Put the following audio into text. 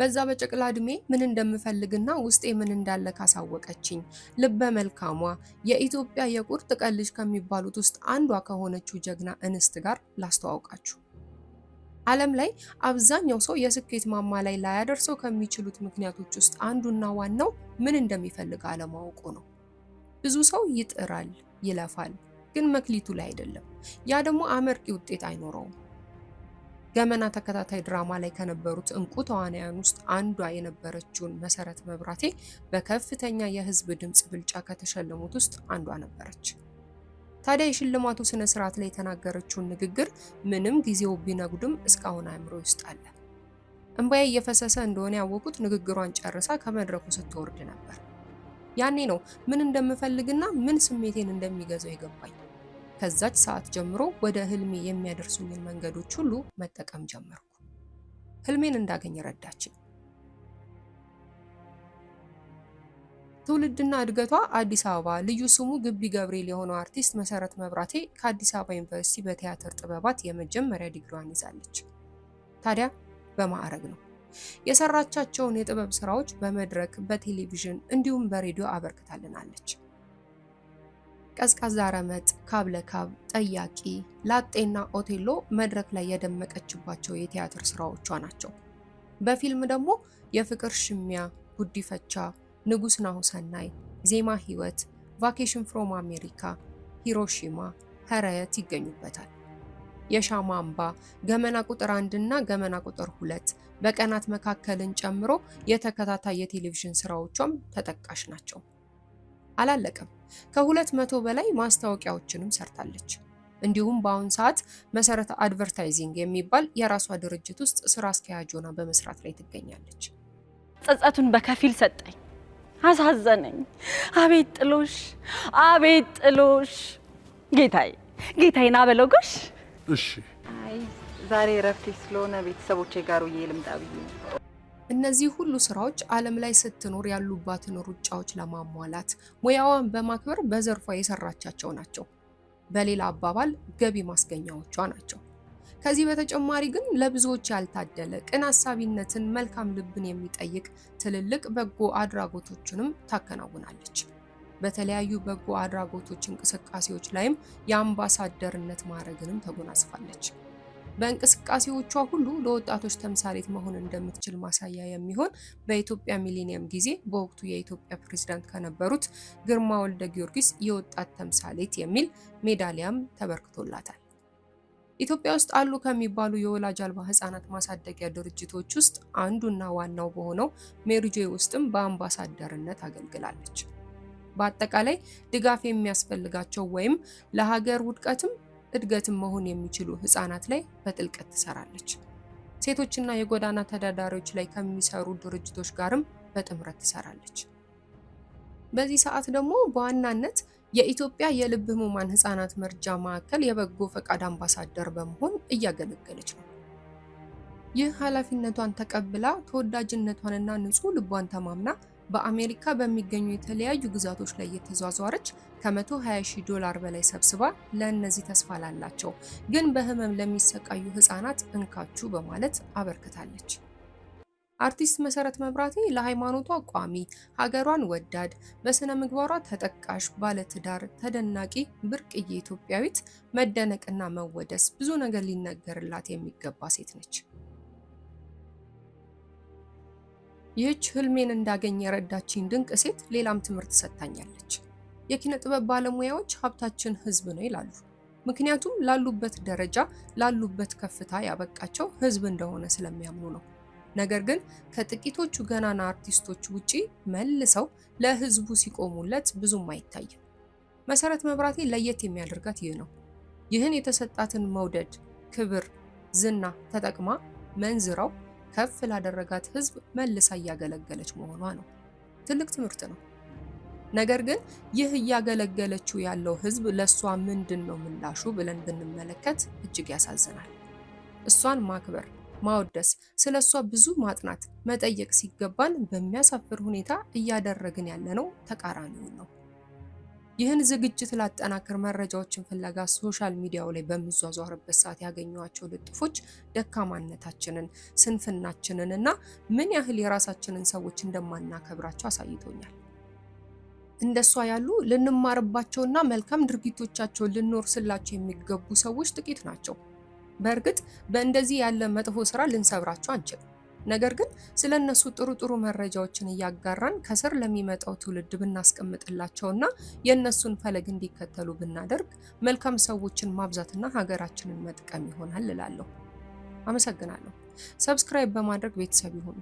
በዛ በጨቅላ እድሜ ምን እንደምፈልግና ውስጤ ምን እንዳለ ካሳወቀችኝ ልበ መልካሟ የኢትዮጵያ የቁርጥ ቀን ልጅ ከሚባሉት ውስጥ አንዷ ከሆነችው ጀግና እንስት ጋር ላስተዋውቃችሁ። ዓለም ላይ አብዛኛው ሰው የስኬት ማማ ላይ ላያደርሰው ከሚችሉት ምክንያቶች ውስጥ አንዱና ዋናው ምን እንደሚፈልግ አለማወቁ ነው። ብዙ ሰው ይጥራል፣ ይለፋል፣ ግን መክሊቱ ላይ አይደለም። ያ ደግሞ አመርቂ ውጤት አይኖረውም። ገመና ተከታታይ ድራማ ላይ ከነበሩት እንቁ ተዋናያን ውስጥ አንዷ የነበረችውን መሰረት መብራቴ በከፍተኛ የህዝብ ድምጽ ብልጫ ከተሸለሙት ውስጥ አንዷ ነበረች። ታዲያ የሽልማቱ ስነ ስርዓት ላይ የተናገረችውን ንግግር ምንም ጊዜው ቢነጉድም እስካሁን አእምሮ ውስጥ አለ። እንባዬ እየፈሰሰ እንደሆነ ያወቁት ንግግሯን ጨርሳ ከመድረኩ ስትወርድ ነበር። ያኔ ነው ምን እንደምፈልግና ምን ስሜቴን እንደሚገዛው የገባኝ። ከዛች ሰዓት ጀምሮ ወደ ህልሜ የሚያደርሱኝን መንገዶች ሁሉ መጠቀም ጀመርኩ። ህልሜን እንዳገኝ ረዳችኝ። ትውልድና እድገቷ አዲስ አበባ፣ ልዩ ስሙ ግቢ ገብርኤል የሆነው አርቲስት መሰረት መብራቴ ከአዲስ አበባ ዩኒቨርሲቲ በቲያትር ጥበባት የመጀመሪያ ዲግሪዋን ይዛለች። ታዲያ በማዕረግ ነው። የሰራቻቸውን የጥበብ ስራዎች በመድረክ፣ በቴሌቪዥን እንዲሁም በሬዲዮ አበርክታልናለች። ቀዝቃዛ ረመጥ፣ ካብ ለካብ፣ ጠያቂ፣ ላጤና ኦቴሎ መድረክ ላይ የደመቀችባቸው የቲያትር ስራዎቿ ናቸው። በፊልም ደግሞ የፍቅር ሽሚያ፣ ጉዲፈቻ፣ ንጉስ ናሁሰናይ፣ ዜማ ህይወት፣ ቫኬሽን ፍሮም አሜሪካ፣ ሂሮሺማ፣ ሀረየት ይገኙበታል። የሻማ አምባ፣ ገመና ቁጥር 1 እና ገመና ቁጥር 2 በቀናት መካከልን ጨምሮ የተከታታይ የቴሌቪዥን ስራዎቿም ተጠቃሽ ናቸው። አላለቀም። ከ200 በላይ ማስታወቂያዎችንም ሰርታለች። እንዲሁም በአሁን ሰዓት መሰረት አድቨርታይዚንግ የሚባል የራሷ ድርጅት ውስጥ ስራ አስኪያጅ ሆና በመስራት ላይ ትገኛለች። ጸጸቱን በከፊል ሰጠኝ፣ አሳዘነኝ። አቤት ጥሎሽ፣ አቤት ጥሎሽ። ጌታዬና በለው ጎሽ። እሺ። አይ ዛሬ እረፍቴ ስለሆነ ቤተሰቦቼ ጋር ውዬ ልምጣ ብዬ ነው። እነዚህ ሁሉ ስራዎች ዓለም ላይ ስትኖር ያሉባትን ሩጫዎች ለማሟላት ሙያዋን በማክበር በዘርፏ የሰራቻቸው ናቸው። በሌላ አባባል ገቢ ማስገኛዎቿ ናቸው። ከዚህ በተጨማሪ ግን ለብዙዎች ያልታደለ ቅን አሳቢነትን፣ መልካም ልብን የሚጠይቅ ትልልቅ በጎ አድራጎቶችንም ታከናውናለች። በተለያዩ በጎ አድራጎቶች እንቅስቃሴዎች ላይም የአምባሳደርነት ማዕረግንም ተጎናጽፋለች። በእንቅስቃሴዎቿ ሁሉ ለወጣቶች ተምሳሌት መሆን እንደምትችል ማሳያ የሚሆን በኢትዮጵያ ሚሊኒየም ጊዜ በወቅቱ የኢትዮጵያ ፕሬዝዳንት ከነበሩት ግርማ ወልደ ጊዮርጊስ የወጣት ተምሳሌት የሚል ሜዳሊያም ተበርክቶላታል። ኢትዮጵያ ውስጥ አሉ ከሚባሉ የወላጅ አልባ ህጻናት ማሳደጊያ ድርጅቶች ውስጥ አንዱና ዋናው በሆነው ሜሪጆይ ውስጥም በአምባሳደርነት አገልግላለች። በአጠቃላይ ድጋፍ የሚያስፈልጋቸው ወይም ለሀገር ውድቀትም እድገትም መሆን የሚችሉ ህፃናት ላይ በጥልቀት ትሰራለች። ሴቶችና የጎዳና ተዳዳሪዎች ላይ ከሚሰሩ ድርጅቶች ጋርም በጥምረት ትሰራለች። በዚህ ሰዓት ደግሞ በዋናነት የኢትዮጵያ የልብ ህሙማን ህፃናት መርጃ ማዕከል የበጎ ፈቃድ አምባሳደር በመሆን እያገለገለች ነው። ይህ ኃላፊነቷን ተቀብላ ተወዳጅነቷንና ንጹህ ልቧን ተማምና በአሜሪካ በሚገኙ የተለያዩ ግዛቶች ላይ የተዟዟረች ከ$120,000 በላይ ሰብስባ ለእነዚህ ተስፋ ላላቸው ግን በህመም ለሚሰቃዩ ህፃናት እንካችሁ በማለት አበርክታለች። አርቲስት መሰረት መብራቴ ለሃይማኖቷ ቋሚ፣ ሀገሯን ወዳድ፣ በስነ ምግባሯ ተጠቃሽ፣ ባለትዳር፣ ተደናቂ፣ ብርቅዬ ኢትዮጵያዊት፣ መደነቅና መወደስ ብዙ ነገር ሊነገርላት የሚገባ ሴት ነች። ይህች ህልሜን እንዳገኝ የረዳችኝ ድንቅ ሴት ሌላም ትምህርት ሰጥታኛለች። የኪነ ጥበብ ባለሙያዎች ሀብታችን ህዝብ ነው ይላሉ። ምክንያቱም ላሉበት ደረጃ ላሉበት ከፍታ ያበቃቸው ህዝብ እንደሆነ ስለሚያምኑ ነው። ነገር ግን ከጥቂቶቹ ገናና አርቲስቶች ውጪ መልሰው ለህዝቡ ሲቆሙለት ብዙም አይታይም። መሰረት መብራቴ ለየት የሚያደርጋት ይህ ነው። ይህን የተሰጣትን መውደድ፣ ክብር፣ ዝና ተጠቅማ መንዝራው ከፍ ላደረጋት ህዝብ መልሳ እያገለገለች መሆኗ ነው። ትልቅ ትምህርት ነው። ነገር ግን ይህ እያገለገለችው ያለው ህዝብ ለሷ ምንድነው ምላሹ ብለን ብንመለከት እጅግ ያሳዝናል። እሷን ማክበር፣ ማወደስ፣ ስለሷ ብዙ ማጥናት፣ መጠየቅ ሲገባን በሚያሳፍር ሁኔታ እያደረግን ያለነው ተቃራኒውን ነው። ይህን ዝግጅት ላጠናክር መረጃዎችን ፍለጋ ሶሻል ሚዲያው ላይ በምዟዟርበት ሰዓት ያገኘኋቸው ልጥፎች ደካማነታችንን፣ ስንፍናችንን እና ምን ያህል የራሳችንን ሰዎች እንደማናከብራቸው አሳይቶኛል። እንደሷ ያሉ ልንማርባቸውና መልካም ድርጊቶቻቸውን ልንወርስላቸው የሚገቡ ሰዎች ጥቂት ናቸው። በእርግጥ በእንደዚህ ያለ መጥፎ ስራ ልንሰብራቸው አንችልም። ነገር ግን ስለ እነሱ ጥሩ ጥሩ መረጃዎችን እያጋራን ከስር ለሚመጣው ትውልድ ብናስቀምጥላቸውና የእነሱን ፈለግ እንዲከተሉ ብናደርግ መልካም ሰዎችን ማብዛትና ሀገራችንን መጥቀም ይሆናል እላለሁ። አመሰግናለሁ። ሰብስክራይብ በማድረግ ቤተሰብ ይሁኑ።